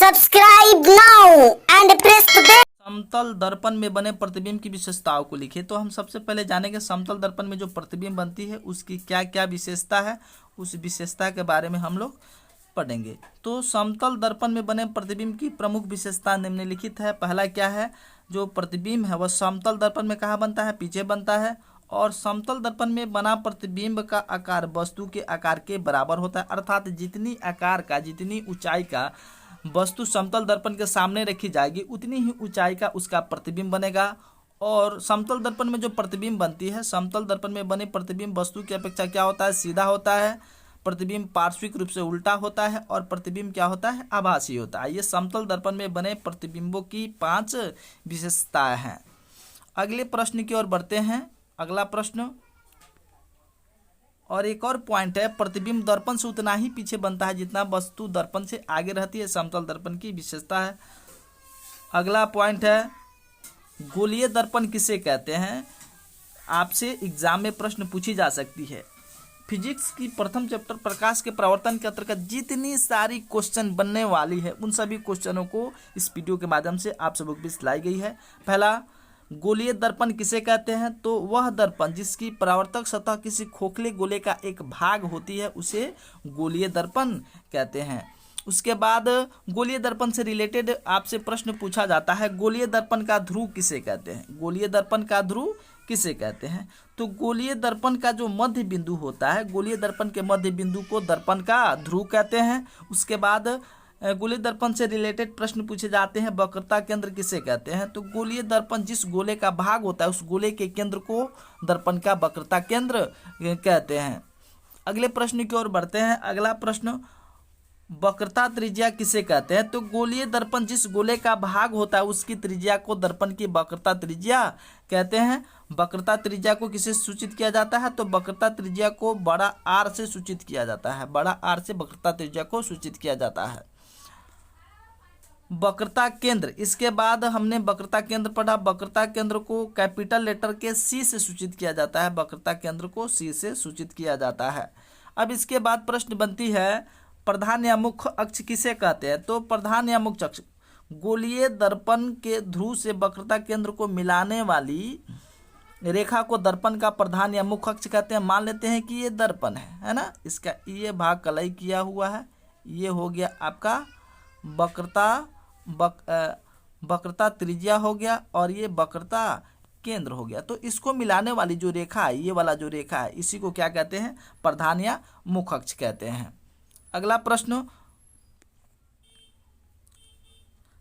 Subscribe now and press the bell. समतल दर्पण में बने प्रतिबिंब की विशेषताओं को लिखिए। तो हम सबसे पहले जानेंगे समतल दर्पण में जो प्रतिबिंब बनती है उसकी क्या क्या विशेषता है, उस विशेषता के बारे में हम लोग पढ़ेंगे। तो समतल दर्पण में बने प्रतिबिंब की प्रमुख विशेषता निम्नलिखित है। पहला क्या है, जो प्रतिबिंब है वह समतल दर्पण में कहाँ बनता है, पीछे बनता है। और समतल दर्पण में बना प्रतिबिंब का आकार वस्तु के आकार के बराबर होता है, अर्थात जितनी आकार का, जितनी ऊंचाई का वस्तु समतल दर्पण के सामने रखी जाएगी उतनी ही ऊंचाई का उसका प्रतिबिंब बनेगा। और समतल दर्पण में जो प्रतिबिंब बनती है, समतल दर्पण में बने प्रतिबिंब वस्तु की अपेक्षा क्या होता है, सीधा होता है। प्रतिबिंब पार्श्विक रूप से उल्टा होता है और प्रतिबिंब क्या होता है, आभासी होता है। ये समतल दर्पण में बने प्रतिबिंबों की 5 विशेषताएं हैं। अगले प्रश्न की ओर बढ़ते हैं। अगला प्रश्न और एक और पॉइंट है, प्रतिबिंब दर्पण से उतना ही पीछे बनता है जितना वस्तु दर्पण से आगे रहती है, समतल दर्पण की विशेषता है। अगला पॉइंट है, गोलीय दर्पण किसे कहते हैं। आपसे एग्जाम में प्रश्न पूछी जा सकती है। फिजिक्स की प्रथम चैप्टर प्रकाश के प्रवर्तन के अंतर्गत जितनी सारी क्वेश्चन बनने वाली है उन सभी क्वेश्चनों को इस वीडियो के माध्यम से आप सबको बीच लाई गई है। पहला, गोलीय दर्पण किसे कहते हैं, तो वह दर्पण जिसकी परावर्तक सतह किसी खोखले गोले का एक भाग होती है उसे गोलीय दर्पण कहते हैं। उसके बाद गोलीय दर्पण से रिलेटेड आपसे प्रश्न पूछा जाता है, गोलीय दर्पण का ध्रुव किसे कहते हैं। गोलीय दर्पण का ध्रुव किसे कहते हैं, तो गोलीय दर्पण का जो मध्य बिंदु होता है, गोलीय दर्पण के मध्य बिंदु को दर्पण का ध्रुव कहते हैं। उसके बाद गोलीय दर्पण से रिलेटेड प्रश्न पूछे जाते हैं, वक्रता केंद्र किसे कहते हैं, तो गोलीय दर्पण जिस गोले का भाग होता है उस गोले के केंद्र को दर्पण का वक्रता केंद्र कहते हैं। अगले प्रश्न की ओर बढ़ते हैं। अगला प्रश्न, वक्रता त्रिज्या किसे कहते हैं, तो गोलीय दर्पण जिस गोले का भाग होता है उसकी त्रिज्या को दर्पण की वक्रता त्रिज्या कहते हैं। वक्रता त्रिज्या को किसे सूचित किया जाता है, तो वक्रता त्रिज्या को बड़ा आर से सूचित किया जाता है। बड़ा आर से वक्रता त्रिज्या को सूचित किया जाता है। वक्रता केंद्र, इसके बाद हमने वक्रता केंद्र पढ़ा। वक्रता केंद्र को कैपिटल लेटर के सी से सूचित किया जाता है। वक्रता केंद्र को सी से सूचित किया जाता है। अब इसके बाद प्रश्न बनती है, प्रधान या मुख्य अक्ष किसे कहते हैं, तो प्रधान या मुख्य अक्ष गोलीय दर्पण के ध्रुव से वक्रता केंद्र को मिलाने वाली रेखा को दर्पण का प्रधान या मुख्य अक्ष कहते हैं। मान लेते हैं कि ये दर्पण है ना, इसका ये भाग कलई किया हुआ है, ये हो गया आपका वक्रता त्रिज्या हो गया और ये वक्रता केंद्र हो गया। तो इसको मिलाने वाली जो रेखा है, ये वाला जो रेखा है, इसी को क्या कहते हैं, प्रधान या मुख्य अक्ष कहते हैं। अगला प्रश्न,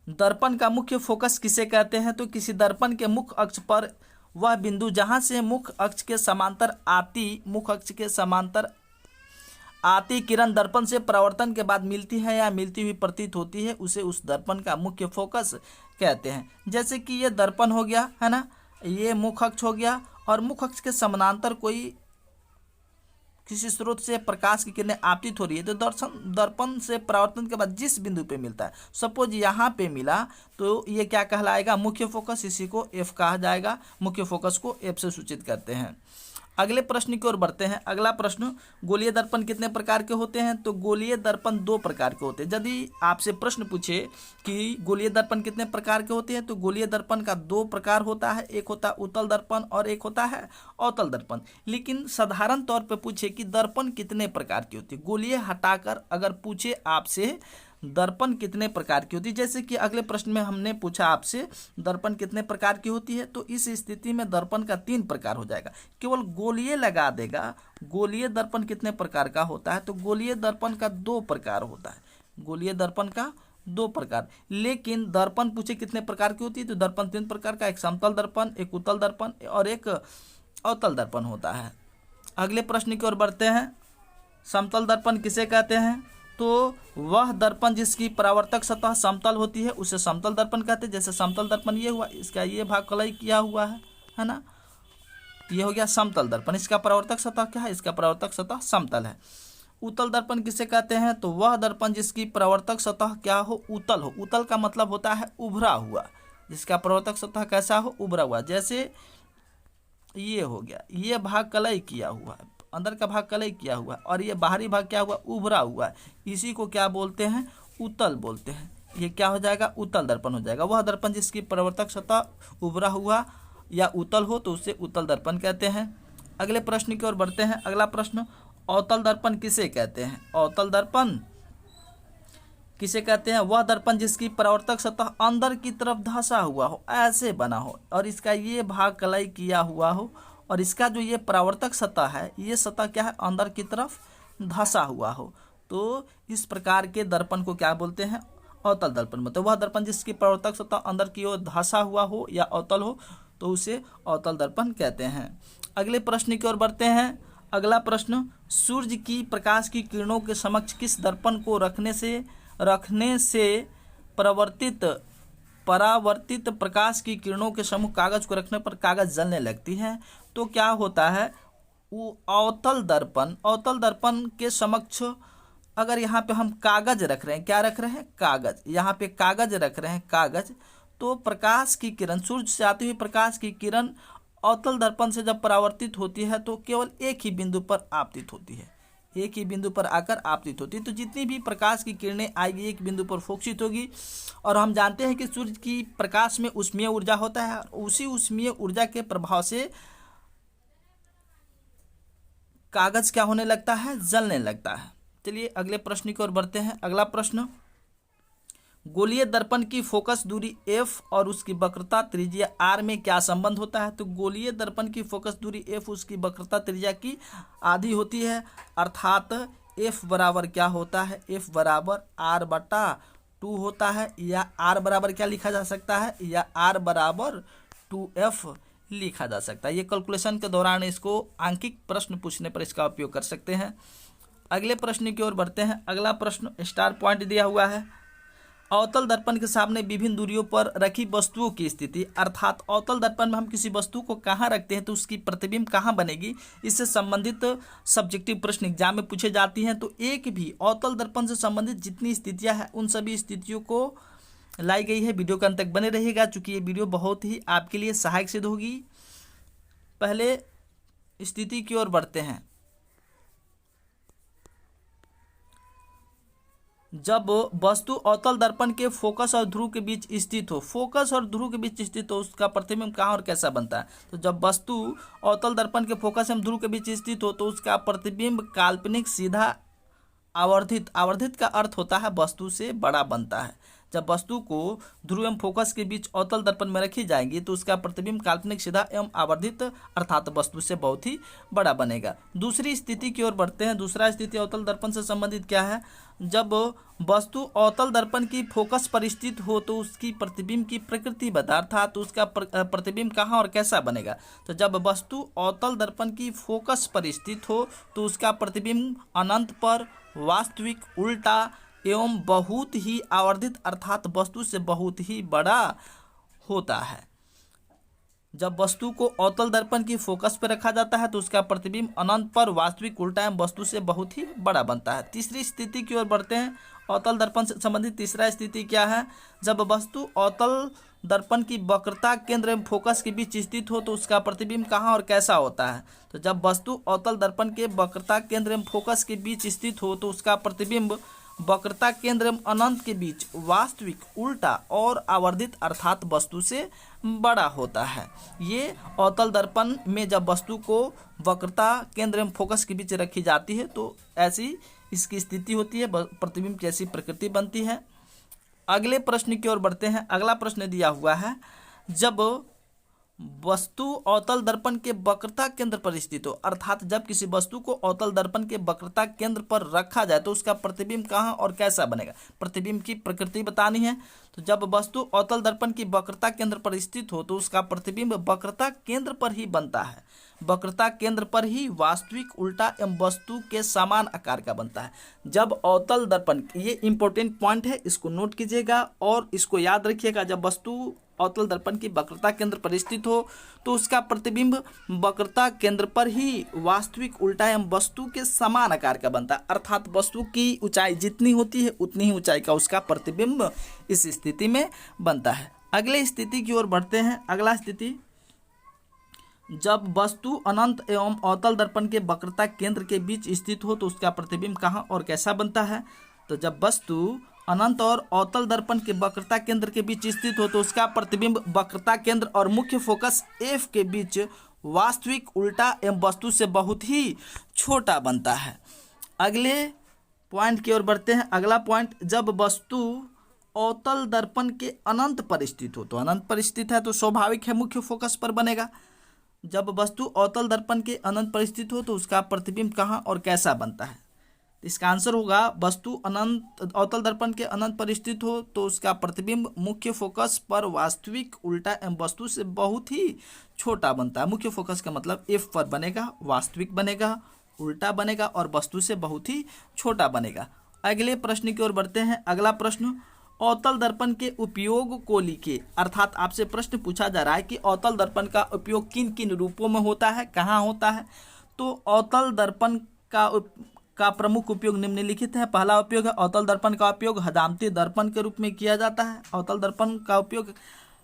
दर्पण का मुख्य फोकस किसे कहते हैं, तो किसी दर्पण के मुख्य अक्ष पर वह बिंदु जहां से मुख्य अक्ष के समांतर आती किरण दर्पण से परावर्तन के बाद मिलती है या मिलती हुई प्रतीत होती है उसे उस दर्पण का मुख्य फोकस कहते हैं। जैसे कि ये दर्पण हो गया है ना, ये मुख्य अक्ष हो गया और मुख्य अक्ष के समानांतर कोई किसी स्रोत से प्रकाश की किरणें आपतित हो रही है, तो दर्पण से परावर्तन के बाद जिस बिंदु पे मिलता है, सपोज यहाँ पे मिला तो ये क्या कहलाएगा, मुख्य फोकस। इसी को एफ कहा जाएगा। मुख्य फोकस को एफ से सूचित करते हैं। अगले प्रश्न की ओर बढ़ते हैं। अगला प्रश्न, गोलीय दर्पण कितने प्रकार के होते हैं, तो गोलीय दर्पण 2 प्रकार के होते हैं। यदि आपसे प्रश्न पूछे कि गोलीय दर्पण कितने प्रकार के होते हैं, तो गोलीय दर्पण का 2 प्रकार होता है। एक होता है उत्तल दर्पण और एक होता है अवतल दर्पण। लेकिन साधारण तौर पे पूछे कि दर्पण कितने प्रकार की होती है, गोलीय हटाकर अगर पूछे आपसे दर्पण कितने प्रकार की होती है, जैसे कि अगले प्रश्न में हमने पूछा आपसे दर्पण कितने प्रकार की होती है, तो इस स्थिति में दर्पण का 3 प्रकार हो जाएगा। केवल गोलीय लगा देगा। गोलीय दर्पण कितने प्रकार का होता है, तो गोलीय दर्पण का 2 प्रकार होता है। गोलीय दर्पण का 2 प्रकार। लेकिन दर्पण पूछे कितने प्रकार की होती है, तो दर्पण 3 प्रकार का, एक समतल दर्पण, एक उत्तल दर्पण और एक अवतल दर्पण होता है। अगले प्रश्न की ओर बढ़ते हैं। समतल दर्पण किसे कहते हैं, तो वह दर्पण जिसकी परावर्तक सतह समतल होती है उसे समतल दर्पण कहते हैं। जैसे समतल दर्पण ये हुआ, इसका ये भाग कलई किया हुआ है ना, ये हो गया समतल दर्पण। इसका परावर्तक सतह क्या है, इसका परावर्तक सतह समतल है। उत्तल दर्पण किसे कहते हैं, तो वह दर्पण जिसकी परावर्तक सतह क्या हो, उत्तल हो। उत्तल का मतलब होता है उभरा हुआ, जिसका परावर्तक सतह कैसा हो, उभरा हुआ। जैसे ये हो गया, ये भाग कलई किया हुआ है, अंदर का भाग कलई किया हुआ है और ये बाहरी भाग क्या हुआ, उभरा हुआ है। इसी को क्या बोलते हैं, उत्तल बोलते हैं। ये क्या हो जाएगा, उत्तल दर्पण हो जाएगा। वह दर्पण जिसकी परावर्तक सतह उभरा हुआ या उत्तल हो तो उसे उत्तल दर्पण कहते हैं। अगले प्रश्न की ओर बढ़ते हैं। अगला प्रश्न, अवतल दर्पण किसे कहते हैं? अवतल दर्पण किसे कहते हैं? वह दर्पण जिसकी परावर्तक सतह अंदर की तरफ धंसा हुआ हो, ऐसे बना हो, और इसका ये भाग कलाई किया हुआ हो, और इसका जो ये परावर्तक सतह है, ये सतह क्या है, अंदर की तरफ धंसा हुआ हो। तो इस प्रकार के दर्पण को क्या बोलते हैं? अवतल दर्पण। मतलब वह दर्पण जिसकी परावर्तक सतह अंदर की ओर धंसा हुआ हो या अवतल हो तो उसे अवतल दर्पण कहते हैं। अगले प्रश्न की ओर बढ़ते हैं। अगला प्रश्न, सूर्य की प्रकाश की किरणों के समक्ष किस दर्पण को रखने से परावर्तित प्रकाश की किरणों के समूह कागज को रखने पर कागज जलने लगती है? तो क्या होता है, वो अवतल दर्पण के समक्ष अगर यहाँ पे हम कागज रख रहे हैं, क्या रख रहे हैं, कागज, यहाँ पे कागज रख रहे हैं, कागज, तो प्रकाश की किरण, सूर्य से आती हुई प्रकाश की किरण अवतल दर्पण से जब परावर्तित होती है तो केवल एक ही बिंदु पर आपतित होती है, एक ही बिंदु पर आकर आपतित होती है। तो जितनी भी प्रकाश की किरणें आएगी एक बिंदु पर फोकसित होगी। और हम जानते हैं कि सूर्य की प्रकाश में ऊष्मीय ऊर्जा होता है, उसी ऊष्मीय ऊर्जा के प्रभाव से कागज क्या होने लगता है, जलने लगता है। चलिए अगले प्रश्न की ओर बढ़ते हैं। अगला प्रश्न, गोलीय दर्पण की फोकस दूरी f और उसकी वक्रता त्रिज्या r में क्या संबंध होता है? तो गोलीय दर्पण की फोकस दूरी f उसकी वक्रता त्रिज्या की आधी होती है, अर्थात f बराबर क्या होता है, f बराबर r/2 होता है, या r बराबर क्या लिखा जा सकता है, या r बराबर 2f लिखा जा सकता है। ये कैलकुलेशन के दौरान इसको आंकिक प्रश्न पूछने पर इसका उपयोग कर सकते हैं। अगले प्रश्न की ओर बढ़ते हैं। अगला प्रश्न स्टार पॉइंट दिया हुआ है। अवतल दर्पण के सामने विभिन्न दूरियों पर रखी वस्तुओं की स्थिति, अर्थात अवतल दर्पण में हम किसी वस्तु को कहाँ रखते हैं तो उसकी प्रतिबिंब कहाँ बनेगी, इससे संबंधित सब्जेक्टिव प्रश्न एग्जाम में पूछे जाती हैं। तो एक भी अवतल दर्पण से संबंधित जितनी स्थितियाँ हैं उन सभी स्थितियों को लाई गई है। वीडियो के अंत तक बने रहिएगा, चूँकि ये वीडियो बहुत ही आपके लिए सहायक सिद्ध होगी। पहले स्थिति की ओर बढ़ते हैं। जब वस्तु अवतल दर्पण के फोकस और ध्रुव के बीच स्थित हो, फोकस और ध्रुव के बीच स्थित हो, उसका प्रतिबिंब कहाँ और कैसा बनता है? तो जब वस्तु अवतल दर्पण के फोकस एवं ध्रुव के बीच स्थित हो तो उसका प्रतिबिंब काल्पनिक, सीधा, आवर्धित का अर्थ होता है वस्तु से बड़ा बनता है। जब वस्तु को ध्रुव एवं फोकस के बीच अवतल दर्पण में रखी जाएगी तो उसका प्रतिबिंब काल्पनिक, सीधा एवं आवर्धित अर्थात वस्तु से बहुत ही बड़ा बनेगा। दूसरी स्थिति की ओर बढ़ते हैं। दूसरा स्थिति अवतल दर्पण से संबंधित क्या है? जब वस्तु अवतल दर्पण की फोकस पर स्थित हो तो उसकी प्रतिबिंब की प्रकृति बता, अर्थात उसका प्रतिबिंब कहाँ और कैसा बनेगा? तो जब वस्तु अवतल दर्पण की फोकस पर स्थित हो तो उसका प्रतिबिंब अनंत पर, वास्तविक, उल्टा एवं बहुत ही आवर्धित अर्थात वस्तु से बहुत ही बड़ा होता है। जब वस्तु को अवतल दर्पण की फोकस पर रखा जाता है तो उसका प्रतिबिंब अनंत पर, वास्तविक, उल्टा एवं वस्तु से बहुत ही बड़ा बनता है। तीसरी स्थिति की ओर बढ़ते हैं। अवतल दर्पण से संबंधित तीसरा स्थिति क्या है? जब वस्तु अवतल दर्पण की वक्रता केंद्र एवं फोकस के बीच स्थित हो तो उसका प्रतिबिंब कहाँ और कैसा होता है? तो जब वस्तु अवतल दर्पण के वक्रता केंद्र एवं फोकस के बीच स्थित हो तो उसका प्रतिबिंब वक्रता केंद्र एवं अनंत के बीच, वास्तविक, उल्टा और आवर्धित अर्थात वस्तु से बड़ा होता है। ये अवतल दर्पण में जब वस्तु को वक्रता केंद्र एवं फोकस के बीच रखी जाती है तो ऐसी इसकी स्थिति होती है, प्रतिबिंब की ऐसी प्रकृति बनती है। अगले प्रश्न की ओर बढ़ते हैं। अगला प्रश्न दिया हुआ है, जब वस्तु अवतल दर्पण के वक्रता केंद्र पर स्थित हो, अर्थात जब किसी वस्तु को अवतल दर्पण के वक्रता केंद्र पर रखा जाए तो उसका प्रतिबिंब कहाँ और कैसा बनेगा? प्रतिबिंब की प्रकृति बतानी है। तो जब वस्तु अवतल दर्पण की वक्रता केंद्र पर स्थित हो तो उसका प्रतिबिंब वक्रता केंद्र पर ही बनता है, वक्रता केंद्र पर ही वास्तविक, उल्टा एवं वस्तु के समान आकार का बनता है। जब अवतल दर्पण, ये इंपॉर्टेंट पॉइंट है, इसको नोट कीजिएगा और इसको याद रखिएगा। जब वस्तु अवतल दर्पण की वक्रता केंद्र पर स्थित हो तो उसका प्रतिबिंब वक्रता केंद्र पर ही वास्तविक, उल्टा एवं वस्तु के समान आकार का बनता है, अर्थात वस्तु की ऊंचाई जितनी होती है उतनी ही ऊंचाई का उसका प्रतिबिंब इस स्थिति में बनता है। अगले स्थिति की ओर बढ़ते हैं। अगला स्थिति, जब वस्तु अनंत एवं अवतल दर्पण के वक्रता केंद्र के बीच स्थित हो तो उसका प्रतिबिंब कहाँ और कैसा बनता है? तो जब वस्तु अनंत और अवतल दर्पण के वक्रता केंद्र के बीच स्थित हो तो उसका प्रतिबिंब वक्रता केंद्र और मुख्य फोकस एफ के बीच वास्तविक उल्टा एवं वस्तु से बहुत ही छोटा बनता है। अगले पॉइंट की ओर बढ़ते हैं। अगला पॉइंट, जब वस्तु अवतल दर्पण के अनंत पर स्थित हो, तो अनंत पर स्थित है तो स्वाभाविक है मुख्य फोकस पर बनेगा। जब वस्तु अवतल दर्पण के अनंत पर स्थित हो तो उसका प्रतिबिंब कहाँ और कैसा बनता है? इसका आंसर होगा, वस्तु अनंत अवतल दर्पण के अनंत पर स्थित हो तो उसका प्रतिबिंब मुख्य फोकस पर वास्तविक उल्टा एवं वस्तु से बहुत ही छोटा बनता है। मुख्य फोकस का मतलब एफ पर बनेगा, वास्तविक बनेगा, उल्टा बनेगा और वस्तु से बहुत ही छोटा बनेगा। अगले प्रश्न की ओर बढ़ते हैं। अगला प्रश्न, अवतल दर्पण के उपयोग को लिखिए। अर्थात आपसे प्रश्न पूछा जा रहा है कि अवतल दर्पण का उपयोग किन किन रूपों में होता है, कहाँ होता है। तो अवतल दर्पण का प्रमुख उपयोग निम्नलिखित है। पहला उपयोग है, अवतल दर्पण का उपयोग हजामती दर्पण के रूप में किया जाता है। अवतल दर्पण का उपयोग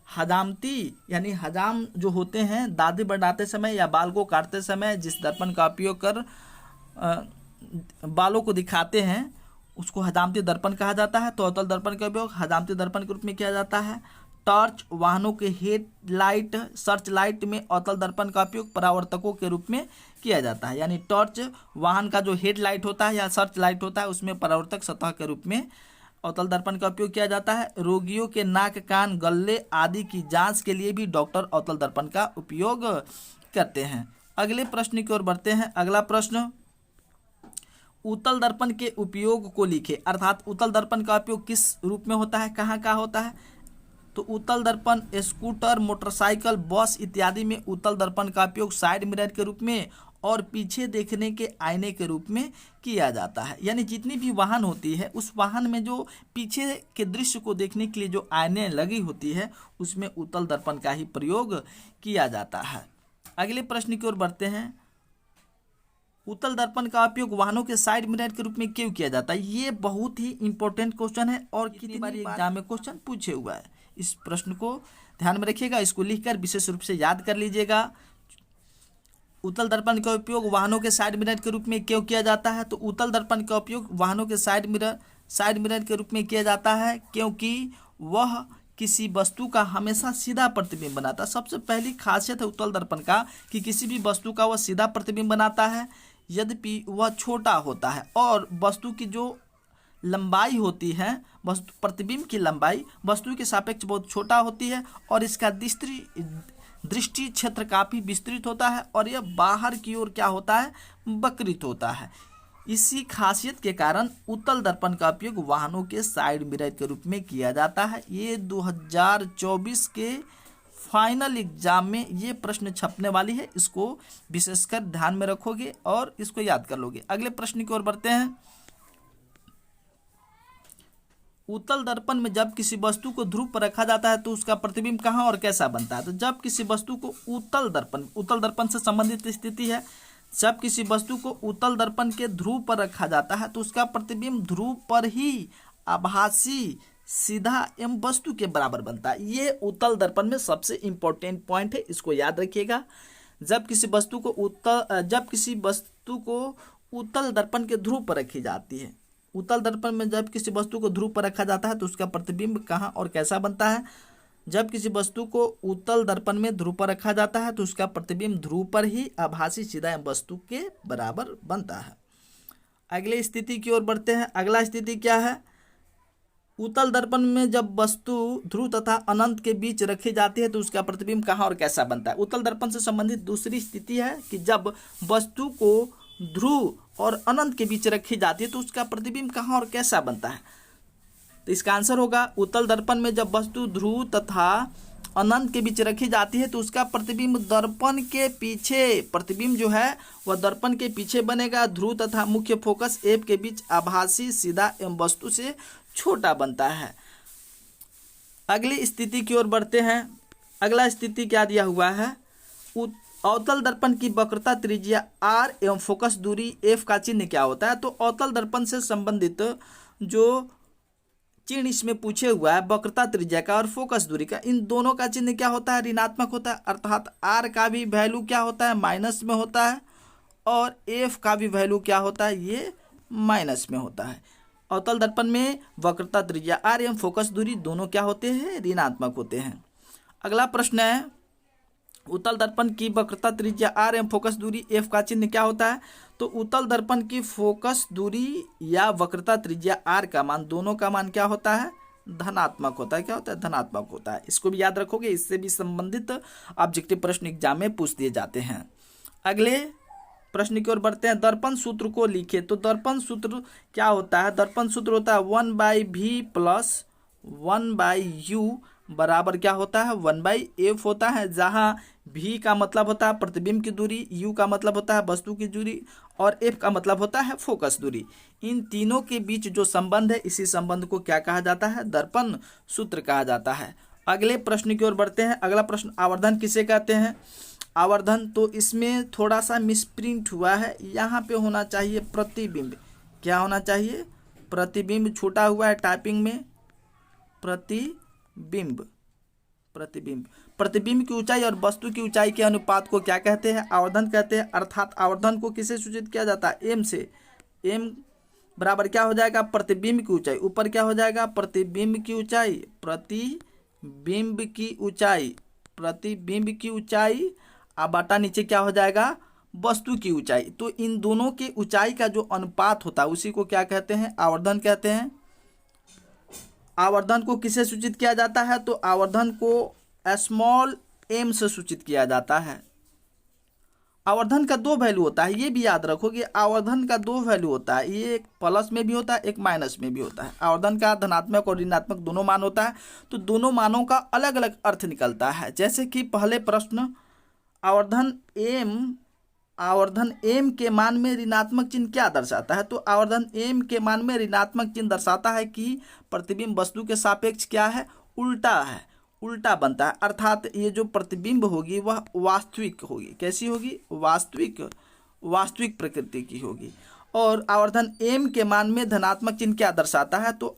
हजामती यानी हजाम जो होते हैं दाढ़ी बढ़ाते समय या बाल को काटते समय जिस दर्पण का उपयोग कर बालों को दिखाते हैं उसको हजामती दर्पण कहा जाता है। तो अवतल दर्पण का उपयोग हजामती दर्पण के रूप में किया जाता है। टॉर्च, वाहनों के हेडलाइट, सर्च लाइट में अवतल दर्पण का उपयोग परावर्तकों के रूप में किया जाता है। यानी टॉर्च वाहन का जो हेडलाइट होता है या सर्च लाइट होता है उसमें परावर्तक सतह के रूप में अवतल दर्पण का उपयोग किया जाता है। रोगियों के नाक, कान, गले आदि की जांच के लिए भी डॉक्टर अवतल दर्पण का उपयोग करते हैं। अगले प्रश्न की ओर बढ़ते हैं। अगला प्रश्न, उत्तल दर्पण के उपयोग को लिखे। अर्थात उत्तल दर्पण का उपयोग किस रूप में होता है, कहाँ का होता है। तो उत्तल दर्पण स्कूटर, मोटरसाइकिल, बस इत्यादि में उत्तल दर्पण का उपयोग साइड मिरर के रूप में और पीछे देखने के आईने के रूप में किया जाता है। यानी जितनी भी वाहन होती है उस वाहन में जो पीछे के दृश्य को देखने के लिए जो आईने लगी होती है उसमें उत्तल दर्पण का ही प्रयोग किया जाता है। अगले प्रश्न की ओर बढ़ते हैं। उत्तल दर्पण का उपयोग वाहनों के साइड मिरर के रूप में क्यों किया जाता है? ये बहुत ही इंपॉर्टेंट क्वेश्चन है और कितनी बार एग्जाम में क्वेश्चन पूछे हुआ है। इस प्रश्न को ध्यान में रखिएगा, इसको लिखकर विशेष रूप से याद कर लीजिएगा। उत्तल दर्पण का उपयोग वाहनों के साइड मिरर के रूप में क्यों किया जाता है? तो उत्तल दर्पण का उपयोग वाहनों के साइड मिरर के रूप में किया जाता है क्योंकि वह किसी वस्तु का हमेशा सीधा प्रतिबिंब बनाता है। सबसे पहली खासियत है उत्तल दर्पण का कि किसी भी वस्तु का वह सीधा प्रतिबिंब बनाता है यद्यपि वह छोटा होता है और वस्तु की जो लंबाई होती है, वस्तु प्रतिबिंब की लंबाई वस्तु के सापेक्ष बहुत छोटा होती है और इसका दृष्टि क्षेत्र काफ़ी विस्तृत होता है और यह बाहर की ओर क्या होता है, वक्रित होता है। इसी खासियत के कारण उत्तल दर्पण का उपयोग वाहनों के साइड मिरर के रूप में किया जाता है। ये 2024 के फाइनल एग्जाम में ये प्रश्न छपने वाली है, इसको विशेषकर ध्यान में रखोगे और इसको याद कर लोगे। अगले प्रश्न की ओर बढ़ते हैं। उत्तल दर्पण में जब किसी वस्तु को ध्रुव पर रखा जाता है तो उसका प्रतिबिंब कहाँ और कैसा बनता है? तो जब किसी वस्तु को उत्तल दर्पण से संबंधित स्थिति है, जब किसी वस्तु को उत्तल दर्पण के ध्रुव पर रखा जाता है तो उसका प्रतिबिंब ध्रुव पर ही आभासी, सीधा एवं वस्तु के बराबर बनता है। ये उत्तल दर्पण में सबसे इंपॉर्टेंट पॉइंट है, इसको याद रखिएगा। जब किसी वस्तु को उत्तल दर्पण के ध्रुव पर रखी जाती है, उत्तल दर्पण में जब किसी वस्तु को ध्रुव पर रखा जाता है तो उसका प्रतिबिंब कहाँ और कैसा बनता है? जब किसी वस्तु को उत्तल दर्पण में ध्रुव पर रखा जाता है तो उसका प्रतिबिंब ध्रुव पर ही आभासी, सीधा एवं वस्तु के बराबर बनता है। अगली स्थिति की ओर बढ़ते हैं। अगला स्थिति क्या है? उत्तल दर्पण में जब वस्तु ध्रुव तथा अनंत के बीच रखी जाती है तो उसका प्रतिबिंब कहाँ और कैसा बनता है? उत्तल दर्पण से संबंधित दूसरी स्थिति है कि जब वस्तु को ध्रुव और अनंत के बीच रखी जाती है तो उसका प्रतिबिंब कहाँ और कैसा बनता है? तो इसका आंसर होगा, उत्तल दर्पण में जब वस्तु ध्रुव तथा अनंत के बीच रखी जाती है तो उसका प्रतिबिंब दर्पण के पीछे, प्रतिबिंब जो है वह दर्पण के पीछे बनेगा। ध्रुव तथा मुख्य फोकस एफ के बीच आभासी, सीधा एवं वस्तु से छोटा बनता है। अगली स्थिति की ओर बढ़ते हैं। अगला स्थिति क्या दिया हुआ है? अवतल दर्पण की वक्रता त्रिज्या r एवं फोकस दूरी f का चिन्ह क्या होता है? तो अवतल दर्पण से संबंधित जो चिन्ह इसमें पूछे हुआ है वक्रता त्रिज्या का और फोकस दूरी का, इन दोनों का चिन्ह क्या होता है? ऋणात्मक होता है। अर्थात r का भी वैल्यू क्या होता है? माइनस में होता है और f का भी वैल्यू क्या होता है? ये माइनस में होता है। अवतल दर्पण में वक्रता त्रिज्या r एवं फोकस दूरी दोनों क्या होते हैं, ऋणात्मक होते हैं। अगला प्रश्न है, उत्तल दर्पण की वक्रता त्रिज्या r एवं फोकस दूरी f का चिन्ह क्या होता है। तो उत्तल दर्पण की फोकस दूरी या वक्रता त्रिज्या r का मान, दोनों का मान क्या होता है, धनात्मक होता है। क्या होता है, धनात्मक होता है। इसको भी याद रखोगे, इससे भी संबंधित ऑब्जेक्टिव प्रश्न एग्जाम में पूछ दिए जाते हैं। अगले प्रश्न की ओर बढ़ते हैं। दर्पण सूत्र को लिखे। तो दर्पण सूत्र क्या होता है, दर्पण सूत्र होता है 1/v प्लस 1/u बराबर क्या होता है, 1/f होता है, जहाँ v का मतलब होता है प्रतिबिंब की दूरी, u का मतलब होता है वस्तु की दूरी और f का मतलब होता है फोकस दूरी। इन तीनों के बीच जो संबंध है, इसी संबंध को क्या कहा जाता है, दर्पण सूत्र कहा जाता है। अगले प्रश्न की ओर बढ़ते हैं। अगला प्रश्न, आवर्धन किसे कहते हैं। आवर्धन, तो इसमें थोड़ा सा मिसप्रिंट हुआ है, यहाँ पे होना चाहिए प्रतिबिंब। क्या होना चाहिए, प्रतिबिंब छूटा हुआ है टाइपिंग में, प्रतिबिंब। प्रतिबिंब, प्रतिबिंब की ऊंचाई और वस्तु की ऊंचाई के अनुपात को क्या कहते हैं, आवर्धन कहते हैं। अर्थात आवर्धन को किसे सूचित किया जाता है, एम से। एम बराबर क्या हो जाएगा, प्रतिबिंब की ऊंचाई। ऊपर क्या हो जाएगा, प्रतिबिंब की ऊंचाई, प्रतिबिंब की ऊंचाई, प्रतिबिंब की ऊंचाई, अब बटा नीचे क्या हो जाएगा, वस्तु की ऊंचाई। तो इन दोनों के ऊंचाई का जो अनुपात होता है उसी को क्या कहते हैं, आवर्धन कहते हैं। आवर्धन को किसे सूचित किया जाता है, तो आवर्धन को स्मॉल एम से सूचित किया जाता है। आवर्धन का दो वैल्यू होता है, ये भी याद रखोगे। आवर्धन का दो वैल्यू होता है, ये एक प्लस में भी होता है, एक माइनस में भी होता है। आवर्धन का धनात्मक और ऋणात्मक दोनों मान होता है। तो दोनों मानों का अलग अलग अर्थ निकलता है। जैसे कि पहले प्रश्न, आवर्धन एम के मान में ऋणात्मक चिन्ह क्या दर्शाता है। तो आवर्धन एम के मान में ऋणात्मक चिन्ह दर्शाता है कि प्रतिबिंब वस्तु के सापेक्ष क्या है, उल्टा है, उल्टा बनता है। अर्थात ये जो प्रतिबिंब होगी वह वास्तविक होगी। कैसी होगी, वास्तविक प्रकृति की होगी। और आवर्धन एम के मान में धनात्मक चिन्ह क्या दर्शाता है, तो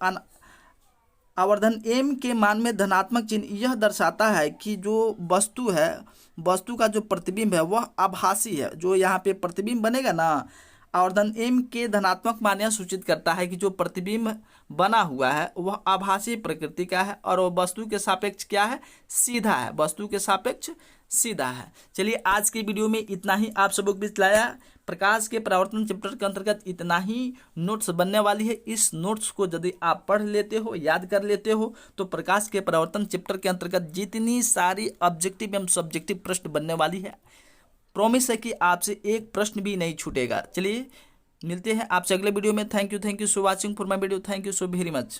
आवर्धन एम के मान में धनात्मक चिन्ह यह दर्शाता है कि जो वस्तु है, वस्तु का जो प्रतिबिंब है वह आभासी है। जो यहाँ पे प्रतिबिंब बनेगा ना, आवर्धन एम के धनात्मक मान यह सूचित करता है कि जो प्रतिबिंब बना हुआ है वह आभासी प्रकृति का है और वह वस्तु के सापेक्ष क्या है, सीधा है, वस्तु के सापेक्ष सीधा है। चलिए आज की वीडियो में इतना ही आप सबों के बीच लाया। प्रकाश के परावर्तन चैप्टर के अंतर्गत इतना ही नोट्स बनने वाली है। इस नोट्स को यदि आप पढ़ लेते हो, याद कर लेते हो, तो प्रकाश के परावर्तन चैप्टर के अंतर्गत जितनी सारी ऑब्जेक्टिव एवं सब्जेक्टिव प्रश्न बनने वाली है, प्रॉमिस है कि आपसे एक प्रश्न भी नहीं छूटेगा। चलिए मिलते हैं आपसे अगले वीडियो में। Thank you so watching for my video. Thank you so very much.